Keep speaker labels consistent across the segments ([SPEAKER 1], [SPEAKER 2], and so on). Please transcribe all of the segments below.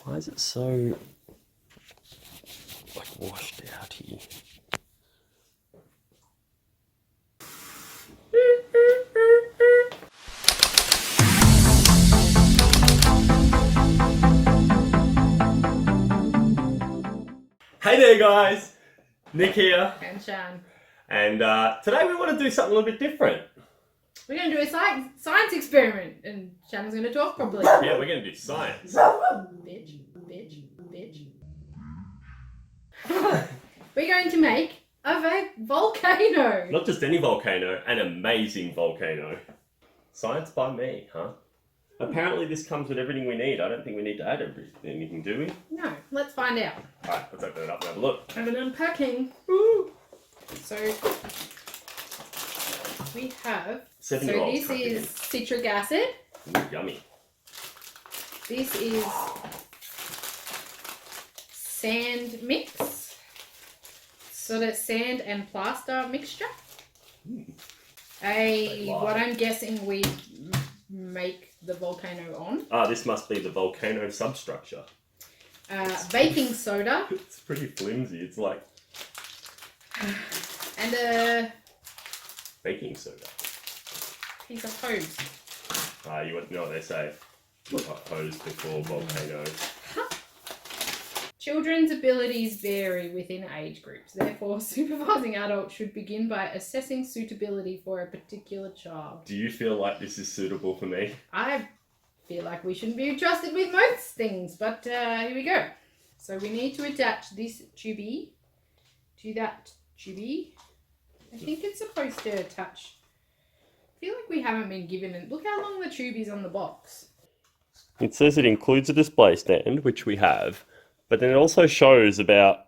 [SPEAKER 1] Why is it so like washed out here? Hey there guys, Nick here.
[SPEAKER 2] And Shan.
[SPEAKER 1] And today we want to do something a little bit different.
[SPEAKER 2] We're going to do a science experiment, and Shannon's going to talk properly.
[SPEAKER 1] Yeah, we're going to do science.
[SPEAKER 2] Bitch. We're going to make a volcano.
[SPEAKER 1] Not just any volcano, an amazing volcano. Science by me, huh? Apparently this comes with everything we need. I don't think we need to add anything, do we?
[SPEAKER 2] No, let's find out.
[SPEAKER 1] Alright, let's open it up and have a look.
[SPEAKER 2] Have an unpacking.
[SPEAKER 1] Woo!
[SPEAKER 2] So, we have...
[SPEAKER 1] 7-year-olds
[SPEAKER 2] So this is citric acid.
[SPEAKER 1] Ooh, yummy.
[SPEAKER 2] This is sand mix. Sort of sand and plaster mixture. What I'm guessing we make the volcano on.
[SPEAKER 1] Ah, this must be the volcano substructure.
[SPEAKER 2] Baking soda.
[SPEAKER 1] It's pretty flimsy. It's like...
[SPEAKER 2] And a
[SPEAKER 1] baking soda.
[SPEAKER 2] piece of hose.
[SPEAKER 1] You know what they say. Hose before volcano.
[SPEAKER 2] Children's abilities vary within age groups. Therefore, supervising adults should begin by assessing suitability for a particular child.
[SPEAKER 1] Do you feel like this is suitable for me?
[SPEAKER 2] I feel like we shouldn't be trusted with most things, but here we go. So we need to attach this tubey to that tubey. I think it's supposed to attach. I feel like we haven't been given it. Look how long the tube is on the box.
[SPEAKER 1] It says it includes a display stand, which we have, but then it also shows about,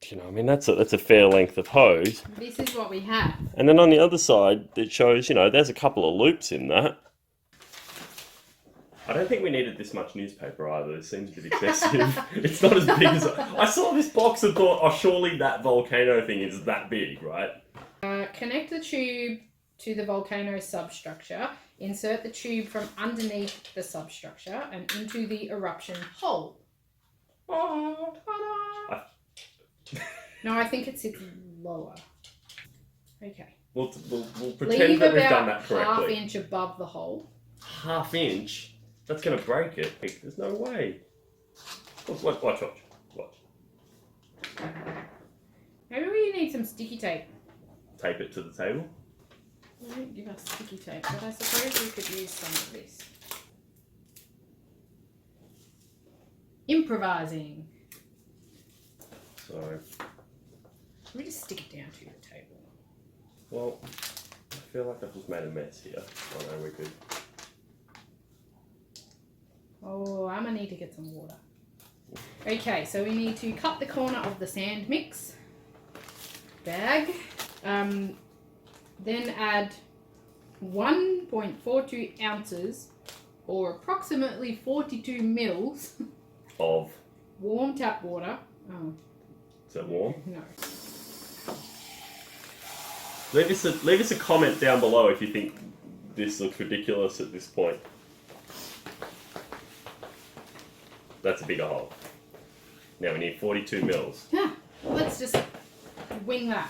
[SPEAKER 1] that's a fair length of hose.
[SPEAKER 2] This is what we have.
[SPEAKER 1] And then on the other side, it shows, there's a couple of loops in that. I don't think we needed this much newspaper either. It seems a bit excessive. It's not as big as... I saw this box and thought, oh, surely that volcano thing is that big, right?
[SPEAKER 2] Connect the tube to the volcano substructure. Insert the tube from underneath the substructure and into the eruption hole. Oh, ta-da! No, I think it sits lower. Okay.
[SPEAKER 1] We'll pretend that we've done that correctly.
[SPEAKER 2] Leave about ½ inch above the hole.
[SPEAKER 1] ½ inch? That's going to break it. There's no way. Watch.
[SPEAKER 2] Maybe we need some sticky tape.
[SPEAKER 1] Tape it to the table?
[SPEAKER 2] They don't give us sticky tape, but I suppose we could use some of this. Improvising.
[SPEAKER 1] So...
[SPEAKER 2] Let me just stick it down to the table.
[SPEAKER 1] Well, I feel like I've just made a mess here. I know we could...
[SPEAKER 2] Oh, I'm going to need to get some water. Okay, so we need to cut the corner of the sand mix bag. Then add 1.42 ounces or approximately 42 mils
[SPEAKER 1] of
[SPEAKER 2] warm tap water. Oh.
[SPEAKER 1] Is that warm?
[SPEAKER 2] No.
[SPEAKER 1] Leave us a comment down below if you think this looks ridiculous at this point. That's a bigger hole. Now we need 42 mils.
[SPEAKER 2] Yeah, let's just wing that.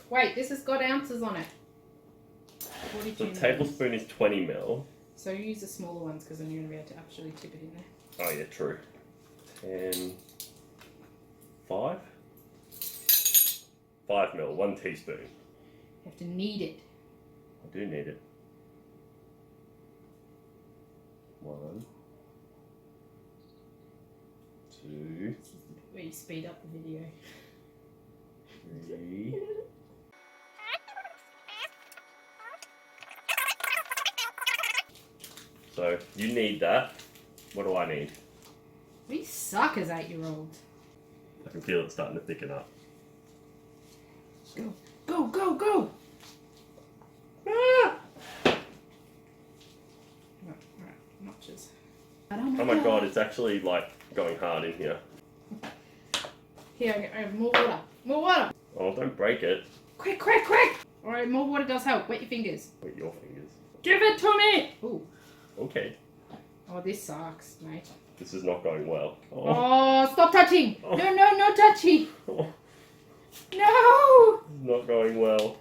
[SPEAKER 2] Wait, this has got ounces on it. 42
[SPEAKER 1] The tablespoon is 20 mil.
[SPEAKER 2] So use the smaller ones because then you're going to be able to actually tip it in there.
[SPEAKER 1] Oh yeah, true. 10... 5? 5 mil, 1 teaspoon.
[SPEAKER 2] You have to knead it.
[SPEAKER 1] I do need it. 1, 2,
[SPEAKER 2] This is where you speed up the video.
[SPEAKER 1] 3. So you need that. What do I need?
[SPEAKER 2] We suck as 8-year-olds.
[SPEAKER 1] I can feel it starting to thicken up.
[SPEAKER 2] Go, go, go, go!
[SPEAKER 1] Ah!
[SPEAKER 2] Alright, notches.
[SPEAKER 1] Oh my god, it's actually like going hard in here.
[SPEAKER 2] Here, I have more water. More water!
[SPEAKER 1] Oh, don't break it.
[SPEAKER 2] Quick, quick, quick! Alright, more water does help. Wet your fingers.
[SPEAKER 1] Wet your fingers.
[SPEAKER 2] Give it to me! Ooh.
[SPEAKER 1] Okay.
[SPEAKER 2] Oh, this sucks, mate.
[SPEAKER 1] This is not going well.
[SPEAKER 2] Oh, stop touching!
[SPEAKER 1] Oh.
[SPEAKER 2] No, no, no touching!
[SPEAKER 1] Oh,
[SPEAKER 2] No!
[SPEAKER 1] this is not going well.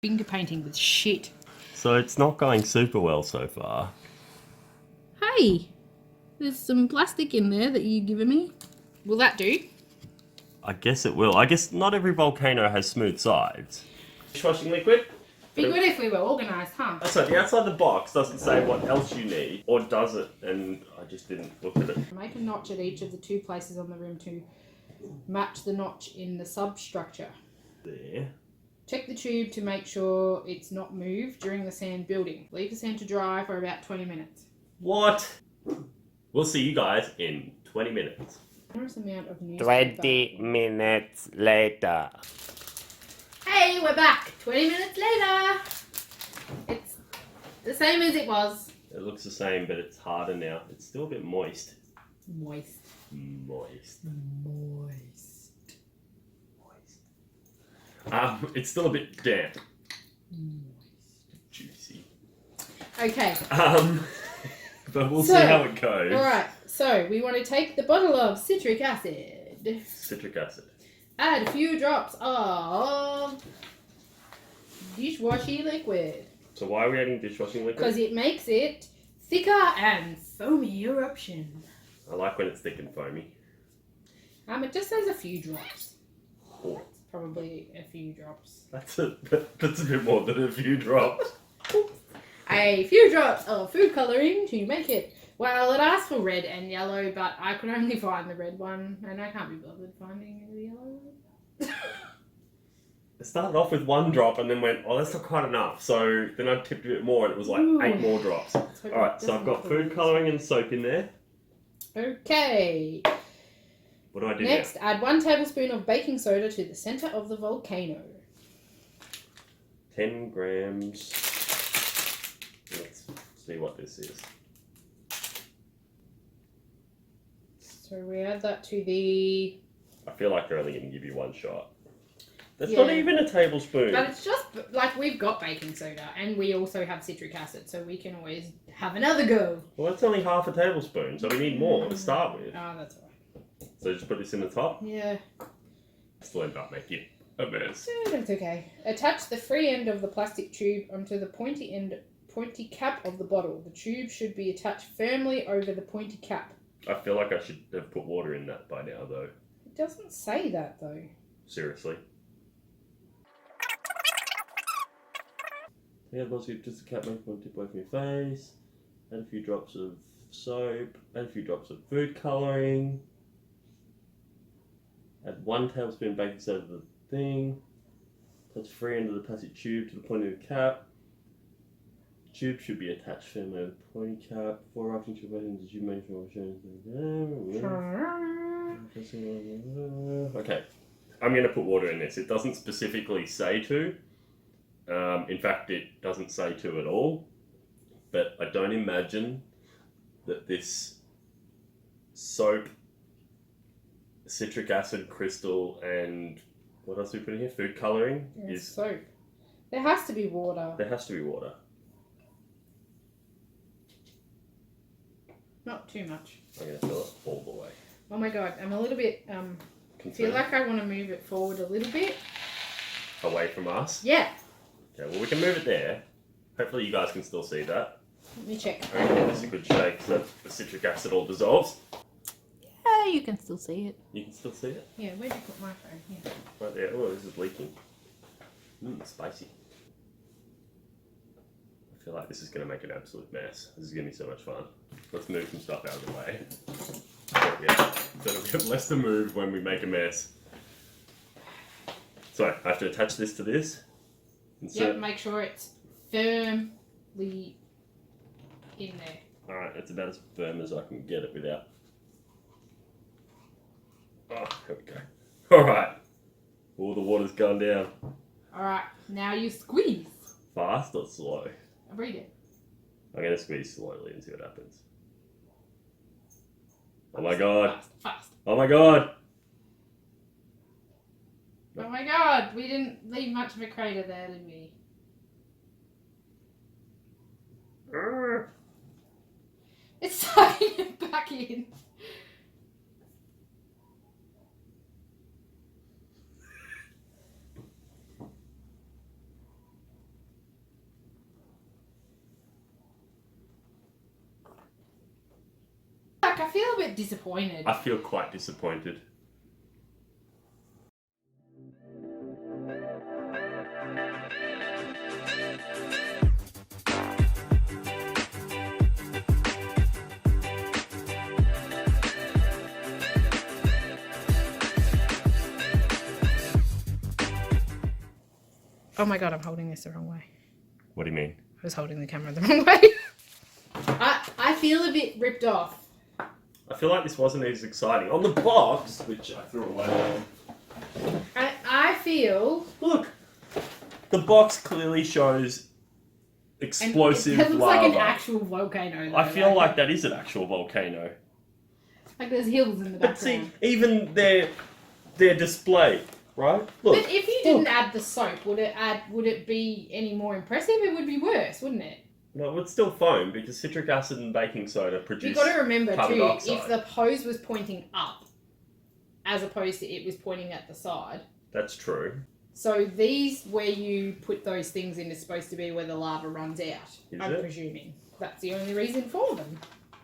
[SPEAKER 2] Finger painting with shit.
[SPEAKER 1] So it's not going super well so far.
[SPEAKER 2] Hey! There's some plastic in there that you've given me. Will that do?
[SPEAKER 1] I guess it will. I guess not every volcano has smooth sides. Dishwashing liquid?
[SPEAKER 2] Be good if we were organised, huh?
[SPEAKER 1] So the outside of the box doesn't say what else you need, or does it? And I just didn't look at it.
[SPEAKER 2] Make a notch at each of the 2 places on the rim to match the notch in the substructure.
[SPEAKER 1] There.
[SPEAKER 2] Check the tube to make sure it's not moved during the sand building. Leave the sand to dry for about 20 minutes.
[SPEAKER 1] What? We'll see you guys in 20 minutes.
[SPEAKER 2] Generous amount of newspaper.
[SPEAKER 3] 20 minutes later.
[SPEAKER 2] Hey, we're back! 20 minutes later! It's the same as it was.
[SPEAKER 1] It looks the same, but it's harder now. It's still a bit moist.
[SPEAKER 2] Moist.
[SPEAKER 1] Moist.
[SPEAKER 2] Moist.
[SPEAKER 1] It's still a bit damp.
[SPEAKER 2] Moist.
[SPEAKER 1] Juicy.
[SPEAKER 2] Okay.
[SPEAKER 1] But we'll
[SPEAKER 2] So,
[SPEAKER 1] see how it goes.
[SPEAKER 2] Alright, so we want to take the bottle of citric acid.
[SPEAKER 1] Citric acid.
[SPEAKER 2] Add a few drops of dishwashing liquid.
[SPEAKER 1] So why are we adding dishwashing liquid?
[SPEAKER 2] Because it makes it thicker and foamy eruption.
[SPEAKER 1] I like when it's thick and foamy.
[SPEAKER 2] It just says a few drops.
[SPEAKER 1] Oh,
[SPEAKER 2] Probably a few drops.
[SPEAKER 1] that's a bit more than a few drops.
[SPEAKER 2] A few drops of food colouring to make it. Well, it asked for red and yellow, but I could only find the red one, and I can't be bothered finding the yellow one.
[SPEAKER 1] It started off with 1 drop and then went, oh, that's not quite enough. So then I tipped a bit more and it was like
[SPEAKER 2] Ooh.
[SPEAKER 1] 8 more drops. Alright, so I've got food colouring and soap in there.
[SPEAKER 2] Okay.
[SPEAKER 1] What do I do
[SPEAKER 2] Next, add 1 tablespoon of baking soda to the centre of the volcano.
[SPEAKER 1] 10 grams. Let's see what this is.
[SPEAKER 2] So we add that to the...
[SPEAKER 1] I feel like they're only going to give you 1 shot. That's
[SPEAKER 2] Yeah.
[SPEAKER 1] not even a tablespoon.
[SPEAKER 2] But it's just, like, we've got baking soda, and we also have citric acid, so we can always have another go.
[SPEAKER 1] Well, that's only half a tablespoon, so we need more to start with.
[SPEAKER 2] Oh, that's alright.
[SPEAKER 1] So just put this in the top.
[SPEAKER 2] Yeah.
[SPEAKER 1] Still end up making a mess.
[SPEAKER 2] That's okay. Attach the free end of the plastic tube onto the pointy cap of the bottle. The tube should be attached firmly over the pointy cap.
[SPEAKER 1] I feel like I should have put water in that by now, though.
[SPEAKER 2] It doesn't say that, though.
[SPEAKER 1] Seriously. Yeah, just a cap, make one tip away from your face. Add a few drops of soap. Add a few drops of food colouring. Add 1 tablespoon baking soda to the thing. Touch the free end of the plastic tube to the point of the cap. The tube should be attached firmly to the pointy cap. Before wrapping to buttons, the tube make sure Okay, I'm going to put water in this. It doesn't specifically say to. In fact, it doesn't say to at all. But I don't imagine that this soap, citric acid crystal, and what else we put in here? Food colouring is.
[SPEAKER 2] Soap. There has to be water.
[SPEAKER 1] There has to be water.
[SPEAKER 2] Not too much.
[SPEAKER 1] I'm going to fill it all the way.
[SPEAKER 2] Oh my god, I'm a little bit, feel like I want to move it forward a little bit.
[SPEAKER 1] Away from us.
[SPEAKER 2] Yeah.
[SPEAKER 1] Okay, well we can move it there. Hopefully you guys can still see that.
[SPEAKER 2] Let me check.
[SPEAKER 1] I'm going to give this a good shake so that the citric acid all dissolves.
[SPEAKER 2] Yeah, you can still see it.
[SPEAKER 1] You can still see it?
[SPEAKER 2] Yeah, where'd you put my phone? Here.
[SPEAKER 1] Right there. Oh, this is leaking. Spicy. I feel like this is going to make an absolute mess. This is going to be so much fun. Let's move some stuff out of the way. Yeah, so we have less to move when we make a mess. So I have to attach this to this.
[SPEAKER 2] Yep, make sure it's firmly in there.
[SPEAKER 1] Alright, it's about as firm as I can get it without. Oh, there we go. Alright. All the water's gone down.
[SPEAKER 2] Alright, now you squeeze.
[SPEAKER 1] Fast or slow?
[SPEAKER 2] Read it.
[SPEAKER 1] I'm going to squeeze slowly and see what happens. Oh my god.
[SPEAKER 2] Fast.
[SPEAKER 1] Oh my god!
[SPEAKER 2] Oh my god, we didn't leave much of a crater there, did we? It's sucking it back in. I feel a bit disappointed.
[SPEAKER 1] I feel quite disappointed.
[SPEAKER 2] Oh my god, I'm holding this the wrong way.
[SPEAKER 1] What do you mean?
[SPEAKER 2] I was holding the camera the wrong way. I feel a bit ripped off.
[SPEAKER 1] I feel like this wasn't as exciting. On the box, which I threw away.
[SPEAKER 2] I feel...
[SPEAKER 1] Look! The box clearly shows explosive
[SPEAKER 2] It looks
[SPEAKER 1] lava.
[SPEAKER 2] like an actual volcano. Though,
[SPEAKER 1] I feel like that is an actual volcano.
[SPEAKER 2] Like there's hills in the
[SPEAKER 1] But
[SPEAKER 2] background.
[SPEAKER 1] see, even their display, right? Look.
[SPEAKER 2] But if you didn't add the soap, would it be any more impressive? It would be worse, wouldn't it?
[SPEAKER 1] No, it's still foam because citric acid and baking soda produce.
[SPEAKER 2] You've got to remember
[SPEAKER 1] carbon
[SPEAKER 2] too,
[SPEAKER 1] dioxide.
[SPEAKER 2] if the hose was pointing up, as opposed to it was pointing at the side.
[SPEAKER 1] That's true.
[SPEAKER 2] So these, where you put those things in, is supposed to be where the lava runs out. I'm
[SPEAKER 1] it?
[SPEAKER 2] presuming. That's the only reason for them.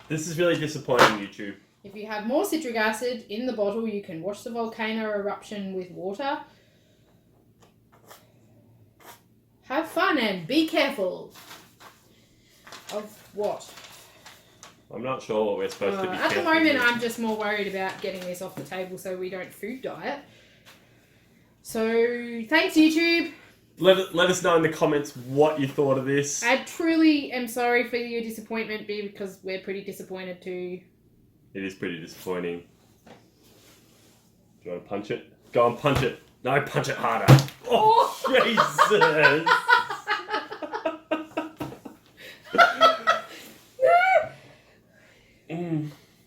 [SPEAKER 1] This is really disappointing, YouTube.
[SPEAKER 2] If you have more citric acid in the bottle, you can wash the volcano eruption with water. Have fun and be careful. Of what?
[SPEAKER 1] I'm not sure what we're supposed to be.
[SPEAKER 2] At the
[SPEAKER 1] careful
[SPEAKER 2] moment,
[SPEAKER 1] with.
[SPEAKER 2] I'm just more worried about getting this off the table so we don't food diet. So, thanks YouTube.
[SPEAKER 1] Let us know in the comments what you thought of this.
[SPEAKER 2] I truly am sorry for your disappointment, because we're pretty disappointed too.
[SPEAKER 1] It is pretty disappointing. Do you want to punch it? Go and punch it. No, punch it harder. Oh, Jesus.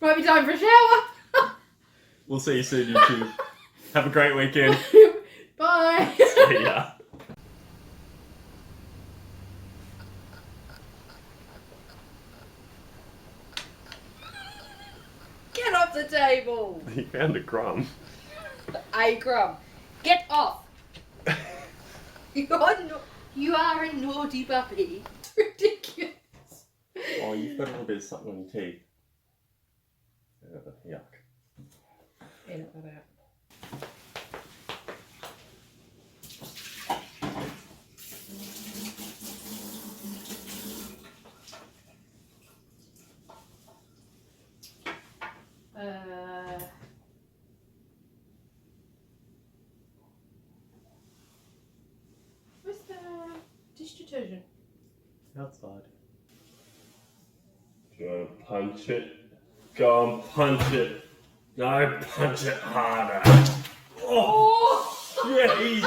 [SPEAKER 2] Might be time for a shower.
[SPEAKER 1] We'll see you soon, YouTube. Have a great weekend.
[SPEAKER 2] Bye.
[SPEAKER 1] See ya.
[SPEAKER 2] Get off the table.
[SPEAKER 1] He found a crumb.
[SPEAKER 2] A crumb. Get off. You are a naughty puppy. It's ridiculous.
[SPEAKER 1] Oh, you've got a little bit of something on your teeth. Yuck.
[SPEAKER 2] Edit that out. Where's the dish detergent?
[SPEAKER 1] Outside. Do you want to punch it? Go and punch it. No, punch it harder. Oh, Jesus.